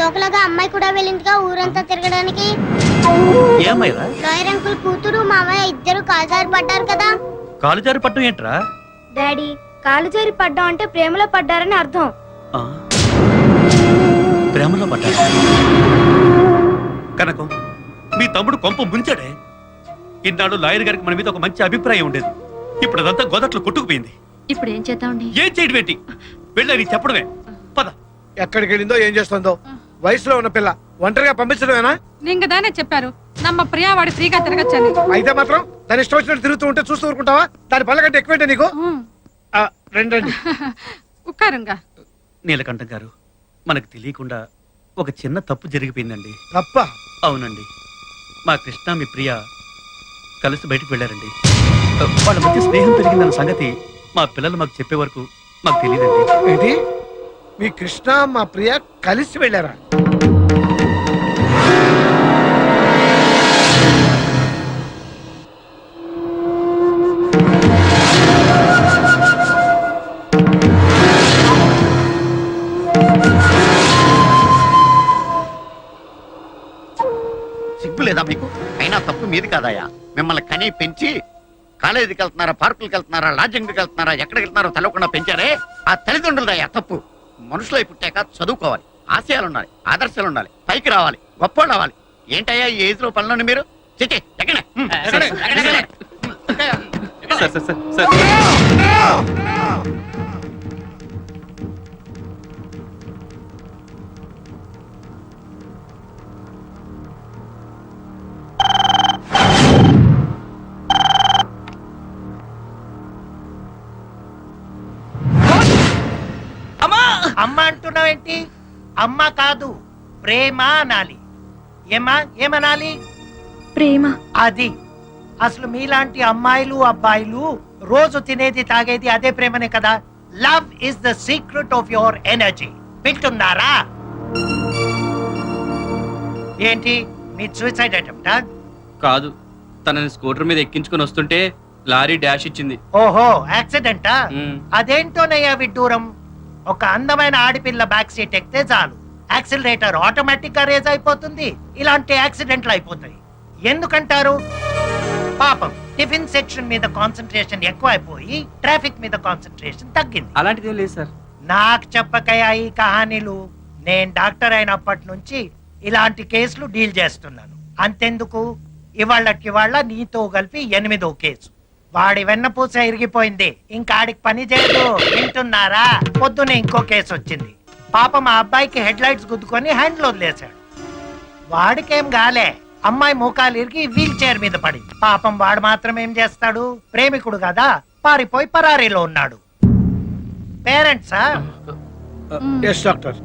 జోకులాగా అమ్మాయి కూడా వెళ్ళిందిగా ఊరంతా తిరగడానికి. లాయర్ అంకుల్ కూతురు మామయ్య ఇద్దరు కాజారి పడ్డారు కదా. కాలుజారి పట్టం ఏంట్రా? డాడీ, కాలు జారి పడ్డం అంటే ప్రేమలో పడ్డారని అర్థం. ప్రేమలో పడ్డారు కనకం. మీ తమ్ముడు కొంప ముంచాడే. ఇన్నాడు లాయర్ గారికి మన మీద ఒక మంచి అభిప్రాయం ఉండేది. ఇప్పుడు అదంతా గోదట్లో కొట్టుకుపోయింది. ఇప్పుడు ఏం చేద్దామండి? ఏం చేయడం ఏంటి? వెళ్ళని చెప్పడమే. పద. ఎక్కడికి వెళ్ళిందో ఏం చేస్తుందో. వయసులో ఉన్న పిల్ల ఒంటరిగా పంపించడమేనా? నింగదానే చెప్పారు నమ్మ ప్రియా వాడి ఫ్రీగా తిరగచ్చని. అయితే మాత్రం దాని ఇష్టం వచ్చినట్టు తిరుగుతూ ఉంటే చూస్తూ ఊరుకుంటావా? దాని పళ్ళ కంటే ఎక్కువేంటే నీకు? రండి ఉక్కారుగా. నీలకంఠం గారు, మనకు తెలియకుండా ఒక చిన్న తప్పు జరిగిపోయిందండి. తప్ప? అవునండి. మా కృష్ణ మీ ప్రియ కలిసి బయటకు వెళ్ళారండి. వాళ్ళ మధ్య స్నేహం పెరిగిందన్న సంగతి మా పిల్లలు మాకు చెప్పే వరకు మాకు తెలియదండి. ఏంటి? మీ కృష్ణ మా ప్రియ కలిసి వెళ్ళారా? సిగ్గు లేదా మీకు? అయినా తప్పు మీది కాదాయా? మిమ్మల్ని కనీ పెంచి కాలేజీకి వెళ్తున్నారా, పార్కులకు వెళ్తున్నారా, లాడ్జింగ్కి వెళ్తున్నారా, ఎక్కడికి వెళ్తున్నారో తెలవకుండా పెంచారే ఆ తల్లిదండ్రులదయ్యా తప్పు. మనుషులు పుట్టాక చదువుకోవాలి, ఆశయాలు ఉండాలి, ఆదర్శాలు ఉండాలి, పైకి రావాలి, గొప్ప రావాలి. ఏంటయ్యా ఈ ఏజ్ లో పనులను మీరు? చిచి ఎక్కడ అమ్మ అంటున్నావేంటి? అమ్మ కాదు, ప్రేమ అనాలి. ఏమనాలి? ప్రేమ. అది అసలు మీలాంటి అమ్మాయిలు అబ్బాయిలు రోజు తినేది తాగేది అదే ప్రేమనే కదా. Love is the secret of your energy. వింటున్నారా? ఏంటి మీ సూసైడ్ అటెంప్టా? కాదు, తనని స్కూటర్ మీద ఎక్కించుకుని వస్తుంటే లారీ డాష్ ఇచ్చింది. ఓహో, యాక్సిడెంటా? అదేంటోనయ్యా విడ్డూరం. ఒక అందమైన ఆడపిల్ల బ్యాక్ సీట్ ఎక్కితే చాలు, యాక్సిలరేటర్ ఆటోమేటిక్ గా రేజ్ అయిపోతుంది. ఇలాంటి యాక్సిడెంట్లు అయిపోతాయి. ఎందుకంటారు? పాపం టిఫిన్ సెక్షన్ మీద కాన్సన్ట్రేషన్ ఎక్కువ అయిపోయి ట్రాఫిక్ మీద కాన్సన్ట్రేషన్ తగ్గింది. అలాంటిది లేదు సార్. నాకు చెప్పకయా ఈ కహానీలు. నేను డాక్టర్ అయినప్పటి నుంచి ఇలాంటి కేసులు డీల్ చేస్తున్నాను. అంతెందుకు, ఇవాళ్ళ నీతో కలిపి 8వ కేసు. వాడి వెన్నపూస ఇరిగిపోయింది, ఇంకాడికి పని చేయదు. వింటున్నారా? పొద్దునే ఇంకో కేసు వచ్చింది. పాపం మా అబ్బాయికి హెడ్ లైట్స్ గుద్దుకొని హ్యాండ్లో వదిలేశాడు. వాడికేం గాలే, అమ్మాయి మోకాలు ఇరిగి వీల్ చైర్ మీద పడింది. పాపం వాడు మాత్రం ఏం చేస్తాడు? ప్రేమికుడు కదా, పారిపోయి పరారీలో ఉన్నాడు. పేరెంట్సా?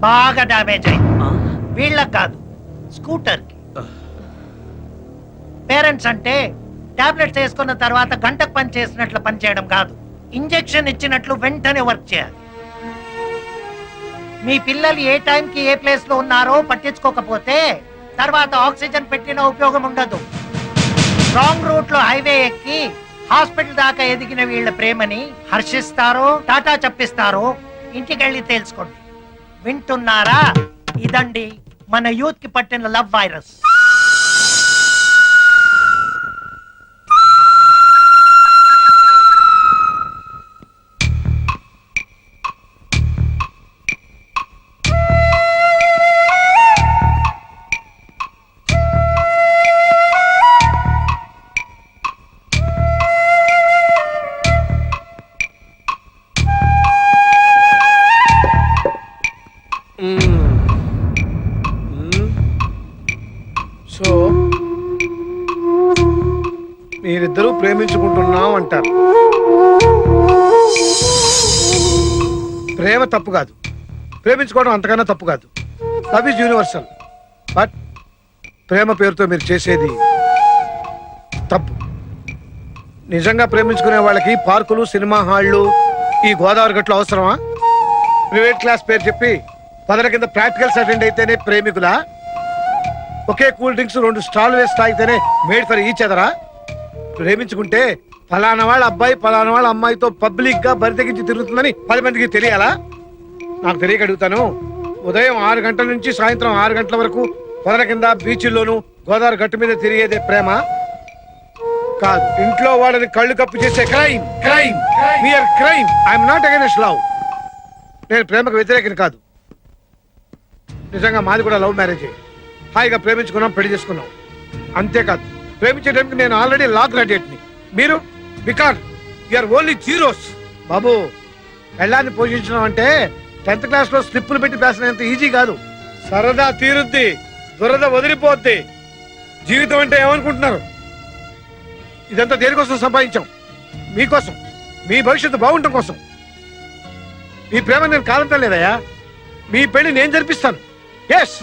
బాగా డామేజ్ అయింది. వీళ్ళకి కాదు, స్కూటర్ కి. పేరెంట్స్ అంటే టాబ్లెట్స్ వేసుకున్న తర్వాత గంటకు పని చేసినట్లు పని చేయడం కాదు, ఇంజెక్షన్ ఇచ్చినట్లు వెంటనే వర్క్ చేయాలి. మీ పిల్లలు ఏ టైంకి ఏ ప్లేస్ లో ఉన్నారో పట్టించుకోకపోతే తర్వాత ఆక్సిజన్ పెట్టిన ఉపయోగం ఉండదు. రాంగ్ రూట్ లో హైవే ఎక్కి హాస్పిటల్ దాకా ఎదిగిన వీళ్ళ ప్రేమని హర్షిస్తారో టాటా చెప్పిస్తారో ఇంటికెళ్ళి తెలుసుకోండి. వింటున్నారా? ఇదండి మన యూత్ కి పట్టిన లవ్ వైరస్. సో మీరిద్దరూ ప్రేమించుకుంటున్నాం అంటారు. ప్రేమ తప్పు కాదు, ప్రేమించుకోవడం అంతకన్నా తప్పు కాదు. Love is universal. బట్ ప్రేమ పేరుతో మీరు చేసేది తప్పు. నిజంగా ప్రేమించుకునే వాళ్ళకి పార్కులు, సినిమా హాళ్ళు, ఈ గోదావరి గట్లు అవసరమా? ప్రైవేట్ క్లాస్ పేరు చెప్పి 10 కింద ప్రాక్టికల్స్ అటెండ్ అయితేనే ప్రేమికులా? ఒకే కూల్ డ్రింక్స్ 2 స్టాల్ వేసి తాగితేనే మేడ్ ఫర్ ఈచ్ అదరా? ప్రేమించుకుంటే ఫలానా వాళ్ళ అబ్బాయి ఫలానా వాళ్ళ అమ్మాయితో పబ్లిక్ గా బరి తెగించి తిరుగుతుందని 10 మందికి తెలియాలా? నాకు తెలియక అడుగుతాను, ఉదయం 6 గంటల నుంచి సాయంత్రం 6 గంటల వరకు పొదల కింద బీచ్ల్లోనూ గోదావరి గట్టు మీద తిరిగేదే ప్రేమ కాదు. ఇంట్లో వాళ్ళని కళ్ళు కప్పు చేసే క్రైమ్ క్రైమ్ మియర్ crime. I'm not against love. నేను ప్రేమకు వ్యతిరేకం కాదు. నిజంగా మాది కూడా లవ్ మ్యారేజే. హాయిగా ప్రేమించుకున్నాం, పెళ్లి చేసుకున్నాం. అంతేకాదు, ప్రేమించే టైంకి నేను ఆల్రెడీ లా గ్రాడ్యుయేట్ని. మీరు బికాజ్ యూఆర్ ఓన్లీ జీరోస్. బాబు, పెళ్ళాన్ని పోషించడం అంటే 10th క్లాస్ లో స్లిప్పులు పెట్టి పేసినంత ఈజీ కాదు. సరదా తీరుద్ది, దురద వదిలిపోద్ది. జీవితం అంటే ఏమనుకుంటున్నారు? ఇదంతా దేనికోసం సంపాదించాం? మీకోసం, మీ భవిష్యత్తు బాగుండటం కోసం. మీ ప్రేమ నేను కాదంటం లేదయ్యా. మీ పెళ్లి నేను జరిపిస్తాను. Yes,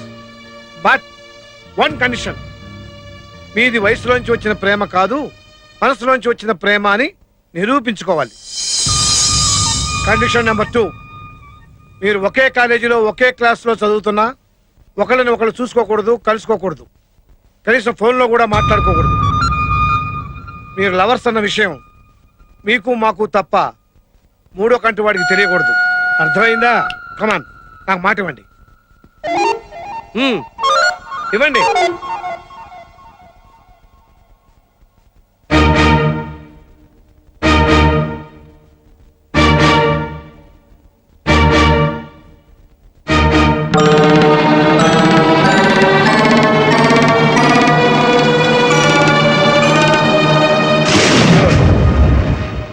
but one condition. మీది వయసులోంచి వచ్చిన ప్రేమ కాదు, మనసులోంచి వచ్చిన ప్రేమ అని నిరూపించుకోవాలి. కండిషన్ నెంబర్ 2, మీరు ఒకే కాలేజీలో ఒకే క్లాస్లో చదువుతున్నా ఒకళ్ళని ఒకళ్ళు చూసుకోకూడదు, కలుసుకోకూడదు, కనీసం ఫోన్లో కూడా మాట్లాడుకోకూడదు. మీరు లవర్స్ అన్న విషయం మీకు మాకు తప్ప మూడో కంటి వాడికి తెలియకూడదు. అర్థమైందా? కమాన్, నాకు మాట ఇవ్వండి. ఇవ్వండి.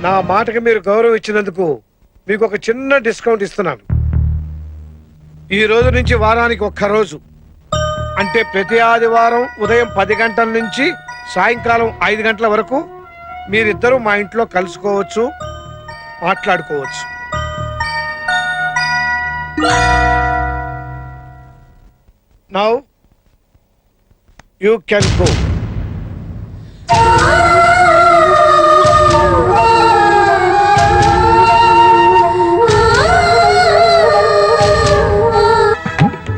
నా మాటకి మీరు గౌరవం ఇచ్చినందుకు మీకు ఒక చిన్న డిస్కౌంట్ ఇస్తున్నాను. ఈ రోజు నుంచి వారానికి 1 రోజు, అంటే ప్రతి ఆదివారం ఉదయం 10 గంటల నుంచి సాయంకాలం 5 గంటల వరకు మీరిద్దరూ మా ఇంట్లో కలుసుకోవచ్చు, మాట్లాడుకోవచ్చు. Now you can go.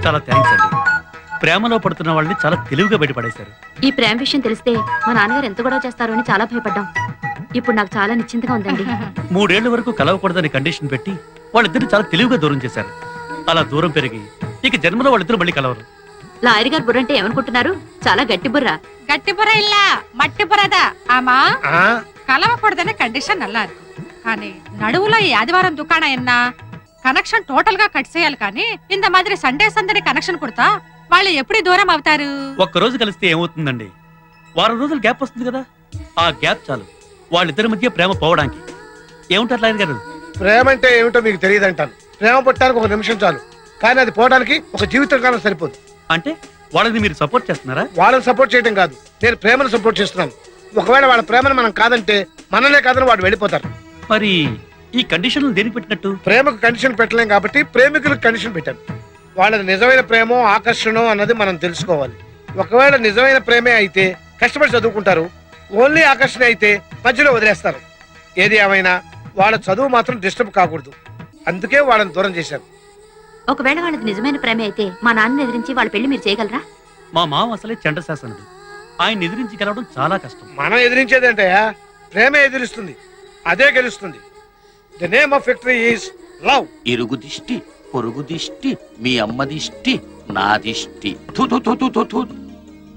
చాలా థ్యాంక్స్ అండి. ప్రేమలో పడుతున్న వాళ్ళని చాలా తెలివిగా బయటపడేశారు. ఈ ప్రేమ విషయం తెలిస్తే మా నాన్నగారు ఎంత గొడవ చేస్తారో అని చాలా భయపడ్డాం. ఇప్పుడు నాకు చాలా నిశ్చింతగా ఉందండి. 3 ఏళ్ల వరకు కలవకూడదని కండిషన్ పెట్టి వాళ్ళిద్దరు చాలా తెలివిగా దూరం చేశారు. అలా దూరం పెరిగి ఇక జన్మలో వాళ్ళిద్దరు మళ్ళీ కలవరు. లాయర్ గారు బుర్ర అంటే ఏమనుకుంటున్నారు? చాలా గట్టి బుర్ర. గట్టి బుర్ర இல்ல మట్టి బుర్రదా ఆమా. కలవకూడదనే కండిషన్ నల్లా ఇருக்கு. కానీ నడువులో ఈ ఆదివారం దుకాణం ఎన్న కనెక్షన్ టోటల్ గా కట్ చేయాలి. కానీ ఇంత మాదిరి సండే సందడి కనెక్షన్ కుడతా వాళ్ళు ఎప్పుడు దూరం అవుతారు? 1 రోజు కలిస్తే ఏమవుతుందండి? 1 వారం రోజులు గ్యాప్ వస్తుంది కదా. ఆ గ్యాప్ చాలు వాళ్ళిద్దరి మధ్య ప్రేమ పోవడానికి. ఏముంటారు లాయర్ గారు? ప్రేమ అంటే ఏమిటో మీకు తెలియదంటాను. ప్రేమ పుట్టడానికి 1 నిమిషం చాలు, కానీ అది పోవడానికి ఒక జీవితకాలం సరిపోదు. అంటే వాళ్ళని మీరు సపోర్ట్ చేస్తున్నారా? వాళ్ళని సపోర్ట్ చేయడం కాదు, నేను ప్రేమను సపోర్ట్ చేస్తున్నాను. ఒకవేళ వాళ్ళ ప్రేమను మనం కాదంటే మనలే కాదని వాడు వెళ్ళిపోతారు. మరి ఈ కండిషన్లు దేనికి పెట్టినట్టు? ప్రేమకు కండిషన్ పెట్టలేం కాబట్టి ప్రేమికులకు కండిషన్ పెట్టాను. వాళ్ళది నిజమైన ప్రేమో ఆకర్షణో అన్నది మనం తెలుసుకోవాలి. ఒకవేళ నిజమైన ప్రేమే అయితే కష్టపడి చదువుకుంటారు, ఓన్లీ ఆకర్షణ అయితే మధ్యలో వదిలేస్తారు. ఏది ఏమైనా వాళ్ళ చదువు మాత్రం డిస్టర్బ్ కాకూడదు, అందుకే వాళ్ళని దూరం చేశారు. ఒకవేళ వాళ్ళది నిజమైన ప్రేమ అయితే మా నాన్నని ఎదిరించి వాళ్ళ పెళ్లి మీరు చేయగలరా? మా మామ అసలే చండశాసనుడు. ఆయన ఎదిరించి గెలవడం చాలా కష్టం. మనం ఎదిరించేదంటే ప్రేమే ఎదిరిస్తుంది, అదే గెలుస్తుంది. The name of victory is love. ఇరుగు దిష్టి, పొరుగు దిష్టి, మీ అమ్మ దిష్టి, నా దిష్టి.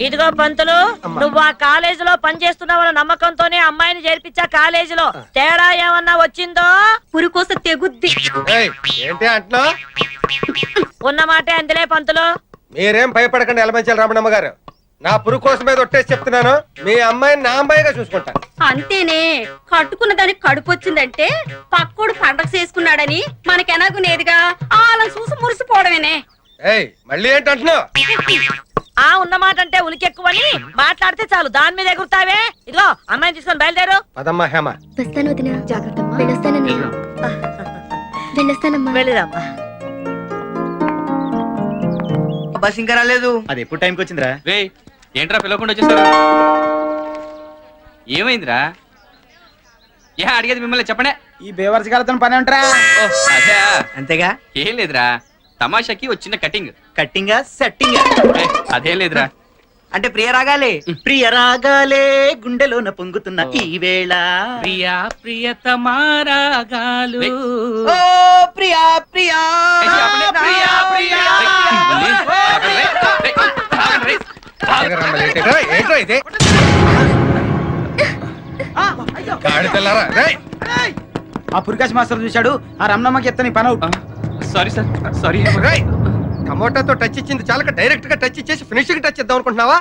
ఇదిగో పంతులు, నువ్వు ఆ కాలేజీలో పనిచేస్తున్నావన్న నమ్మకంతోనే అమ్మాయిని చేర్పించా కాలేజీలో. తేడా ఏమన్నా వచ్చిందో పురుకోస తెగుద్ది. ఏంటి అంటున్నా? ఉన్నమాటే అందులే పంతులు. మీరేం భయపడకండి ఎలమంచాలి రమణమ్మ గారు. నా పురుగు కోసం మీద ఒట్టేసి చెప్తున్నాను, మీ అమ్మాయిని నా అమ్మాయిగా చూసుకుంటాను. అంతేనే, కట్టుకున్న దానికి కడుపు వచ్చిందంటే పక్కోడు పండగ చేసుకున్నాడని మనకెనగునేదిగా వాళ్ళని చూసి మురిసిపోవడమేనే. ఏయ్, మళ్ళీ ఏంటంటున్నావు? ఆ ఉన్నమాట అంటే ఉలికెక్కువని మాట్లాడితే చాలు దాని మీద ఎగురుతావే. ఇదిగో అమ్మాయిని తీసుకొని బయలుదేరు. పదమ్మా హేమ. వస్తాను వదినా. జాగ్రత్త. వెళ్ళొస్తానమ్మా. వెళ్ళిరామ్మా. బస్ ఇంకా రాలేదు. అది ఎప్పుడు టైంకి వచ్చిందిరా? రే ఏంట్రా పిలవకుండా వచ్చేసారు? ఏమైందిరా? ఏ అడిగేది మిమ్మల్ని చెప్పండి. ఈ బేవర్స్ గారితో పని ఉంటారా? అదే అంతేగా. ఏం లేదురా, తమాషాకి వచ్చిన కటింగ్. కట్టింగా సెట్టింగ్ అదేం లేదురా, అంటే ప్రియ రాగాలే ప్రియ రాగాలే గుండెలోన పొంగుతున్న ఈ వేళ ప్రియా ప్రియతమారాగాలు ఓ ప్రియా ప్రియా ఏంట్రా ఇదే గాడి తెల్లారా రేయ్. ఆ పురికాశ్ మాస్టర్ చూశాడు ఆ రమణమ్మకి ఎత్తని పని అవుట్. సారీ సార్ సారీ రేయ్, టమోటాతో టచ్ ఇచ్చింది చాలక డైరెక్ట్ గా టచ్ ఇచ్చేసి ఫినిషింగ్ టచ్ ఇద్దాం అనుకుంటున్నావా?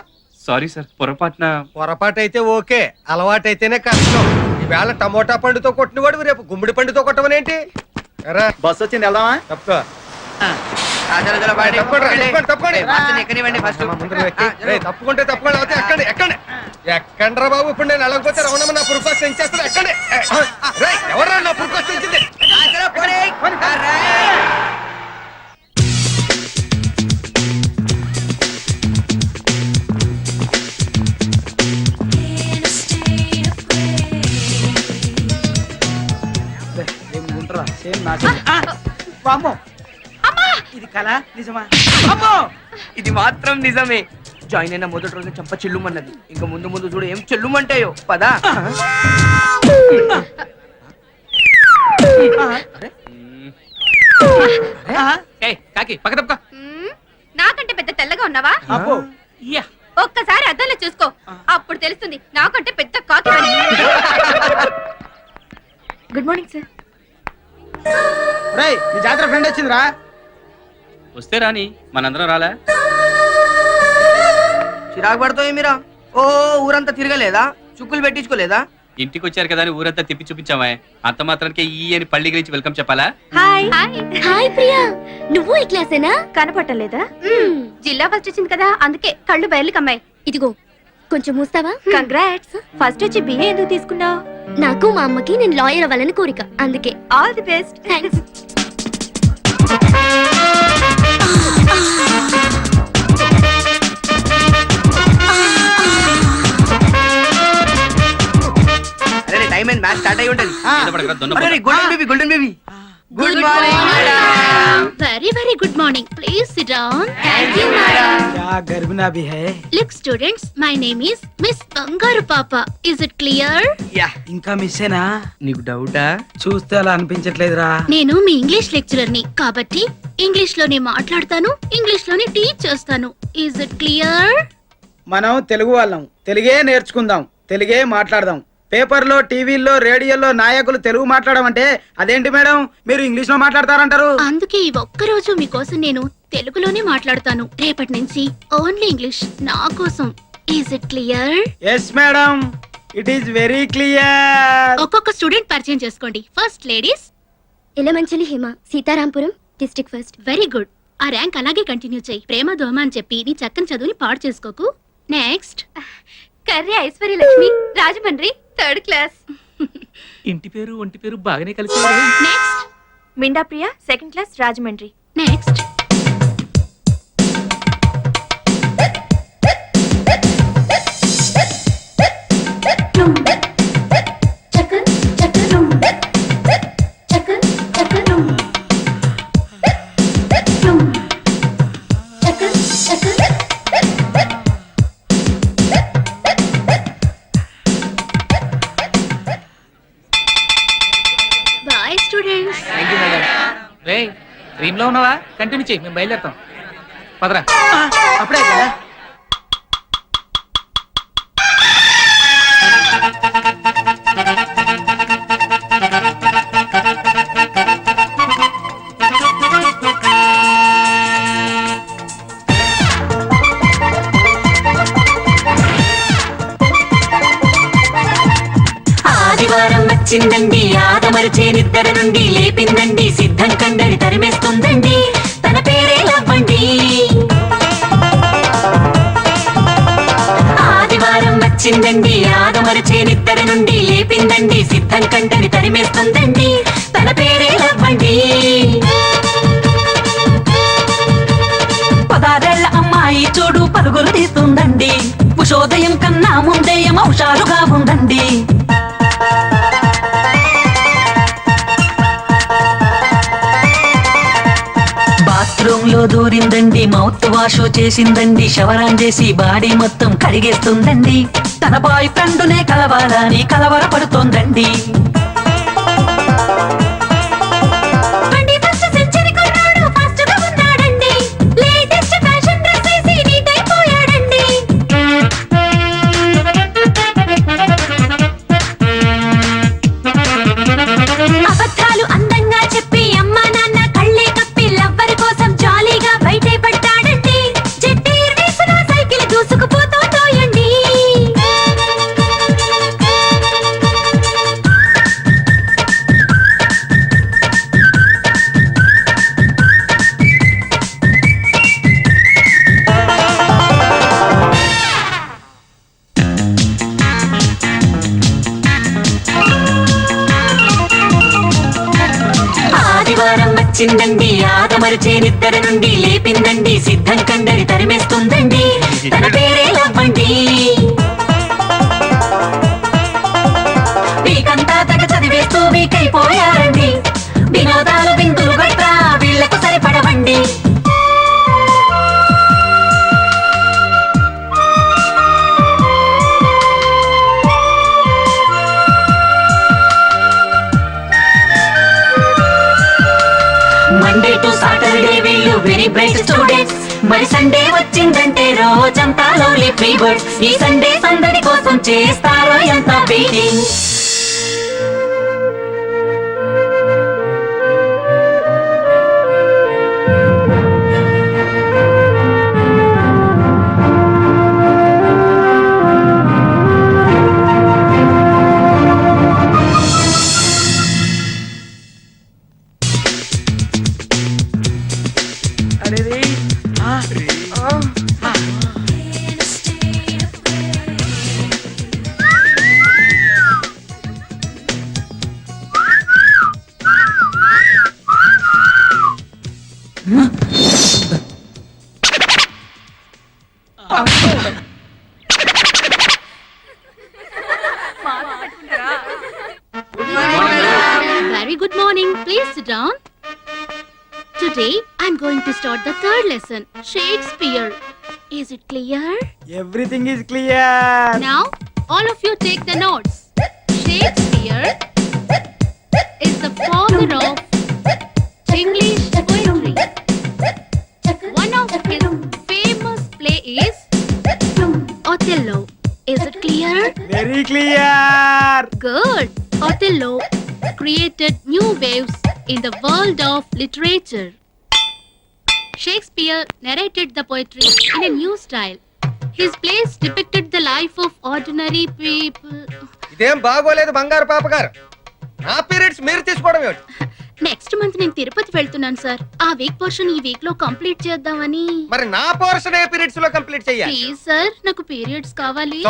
సారీ సార్ పొరపాటున పొరపాటు అయితే ఓకే, అలవాటు అయితేనే కష్టం. ఈవేళ టమోటా పండుతో కొట్టినవాడు రేపు గుమ్మడి పండుతో కొట్టవనేంటి? బస్ వచ్చింది వెళ్దామా? తప్పుకో. తప్పుకుంటే తప్పుకోండి, అవుతే ఎక్కండి ఎక్కండి ఎక్కండ్రా బాబు. ఇప్పుడు నేను వెళ్ళకపోతే రమణమ్మ నా పురుకోసం ఎంచేస్తాను. ఎక్కండి. ఎవరా నా పురుకోసం ఎంచింది? ఇది కళ నిజమా? అమ్మో ఇది మాత్రం నిజమే. జాయిన్ అయిన మొదటి రోజు చంప చెల్లుమన్నది. ఇంకా ముందు ముందు చూడు ఏం చెల్లుమంటాయో. పదా కాకి పక్క తప్ప. నాకంటే పెద్ద తెల్లగా ఉన్నావా? ఒక్కసారి అద్దంలో చూసుకో, అప్పుడు తెలుస్తుంది నాకంటే పెద్ద కాకి. Good morning sir. రేయ్ నీ జాతర ఫ్రెండ్ వచ్చిందిరా. వస్తే రాని మనందరం రాలే. చిరాకు పడతాయి మీరా. ఓ ఊరంతా తిరగలేదా? చుక్కులు పెట్టించుకోలేదా? ఇంటికి వచ్చారు కదా అని ఊరంతా తిప్పి చూపించామే. అంత మాత్రానికి ఈ అని పల్లి గురించి వెల్కమ్ చెప్పాలా? హాయ్ హాయ్ ప్రియా, నువ్వు ఈ క్లాసేనా? కనపట్టలేదా? జిల్లా ఫస్ట్ వచ్చింది కదా, అందుకే కళ్ళు బయలు కమ్మాయి. ఇదిగో కొంచెం మూస్తావా? కంగ్రాట్స్. ఫస్ట్ వచ్చి బిఏ ఎందుకు తీసుకున్నావు? నాకు మా అమ్మకి నేను లాయర్ అవ్వాలని కోరిక, అందుకే. All the best. థ్యాంక్స్. అరే టైం అయింది, మ్యాచ్ స్టార్ట్ అయి ఉంటది. దొన్న golden baby golden baby good morning. Very very good morning. Please sit down. क्या गर्भिना भी है? Look students, my name is Miss Bangaru Papa. Is it clear? Yeah ఇంకా మిస్సేనా? నీకు డౌటా? చూస్తే అలా అనిపించట్లేదురా. నేను మీ ఇంగ్లీష్ లెక్చరర్ ని కాబట్టి ఇంగ్లీష్ లోనే మాట్లాడతాను, ఇంగ్లీష్ లోనే టీచ్ చేస్తాను. Is it clear? మనం తెలుగు వాళ్ళం, తెలుగే నేర్చుకుందాం, తెలుగే మాట్లాడదాం. పేపర్లో టీవీల్లో రేడియోలో నాయకులు తెలుగు మాట్లాడడం అంటే అదేంటి మేడం మీరు ఇంగ్లీష్ లో మాట్లాడతారంటారు? అందుకే ఈ ఒక్కరోజు మీకోసం నేను తెలుగులోనే మాట్లాడతాను. రేపటి నుంచి ఓన్లీ ఇంగ్లీష్ నా కోసం. Is it clear? Yes madam, it is very clear. ఒక్కొక్క స్టూడెంట్ పరిచయం చేసుకోండి. First ladies. Yelamanchili Hima, Sitarampuram, district first. Very good. ఆ ర్యాంక్ అలాగే కంటిన్యూ చేయి. ప్రేమ దోమ అని చెప్పి నీ చక్కని చదువుని పాడు చేసుకోకు. Next Karri Aishwarya Lakshmi, Rajahmundry, third class. ఇంటి పేరు ఒంటి పేరు బాగానే కలిసి. Next Minda Priya, second class, Rajahmundry. Next boy students. రే డ్రీమ్ లో ఉన్నావా? కంటిన్యూ చేయి, మేము బయలుదేరుతాం. పదరా. అప్పుడే కదా. ఆదివారం వచ్చిందండి, ఆదమరిచేనిద్దరి నుండి లేపిందండి, సిద్ధం కండడి తరిమేస్తుందండి, తన పేరే లవ్వండి. ఆదివారం వచ్చిందండి, ఆదమరిచేనిద్దరి నుండి లేపిందండి, సిద్ధం కండడి తరిమేస్తుందండి, తన పేరే లవ్వండి. 16 అమ్మాయి చూడు పరుగులు తీస్తుందండి, ఉషోదయం కన్నా ముందే హుషారుగా ఉందండి. బాత్రూమ్ లో దూరిందండి, మౌత్ వాష్ చేసిందండి, షవరాన్ చేసి బాడీ మొత్తం కడిగేస్తుందండి. తన బాయ్ ఫ్రెండ్నే కలవాలని కలవరపడుతోందండి. అబద్ధాలు అందంగా చెప్పి అమ్మా నాన్న కళ్ళే కప్పి లవ్వర్ కోసం జాలీగా బయటే పడ్డాడండి. జెట్టీర్ వేసిన సైకిల్ దూసుకుపోతోందోయండి. ఆదివారం వచ్చిందండి, ఆదమరిచే నిద్ర నుండి లేపిందండి, సిద్ధం కండరి తరిమేస్తుందండి. తన పేరే లవ్వండి. వీకంతా తగ చదివేస్తూ వీకైపోయారండి. వినోదాలు బిందులు గట్రా వీళ్లకు సరిపడవండి. మండే టు సాటర్డే వీళ్ళు వెరీ బ్రైట్ స్టూడెంట్స్. మరి సండే వచ్చిందంటే రోజంతా లవ్లీ ఫ్రీ బర్డ్స్. ఈ సండే సందడి కోసం చేస్తారో ఎంత waiting. Very good morning. Please sit down. Today I'm going to start the third lesson, Shakespeare. Is it clear? Everything is clear. Now all of you take the notes. Shakespeare is the father of English poetry. One of his famous play is Othello. Is it clear? Very clear. Good. Othello created new waves in the world of literature. Shakespeare narrated the poetry in a new style. His plays depicted the life of ordinary people. ఇదేం బాగోలేదు బంగారు పాప గారు. నా periods మీరు తీసుకోవడం ఏమిటి? Next month నేను తిరుపతి వెళ్తున్నాను సార్. ఆ వీక్ పోర్షన్ ఈ వీక్ లో కంప్లీట్ చేద్దామని. మరి నా పోర్షన్ ఏ పీరియడ్స్ లో కంప్లీట్ చెయ్యాలి? ప్లీజ్ సార్, నాకు పీరియడ్స్ కావాలి.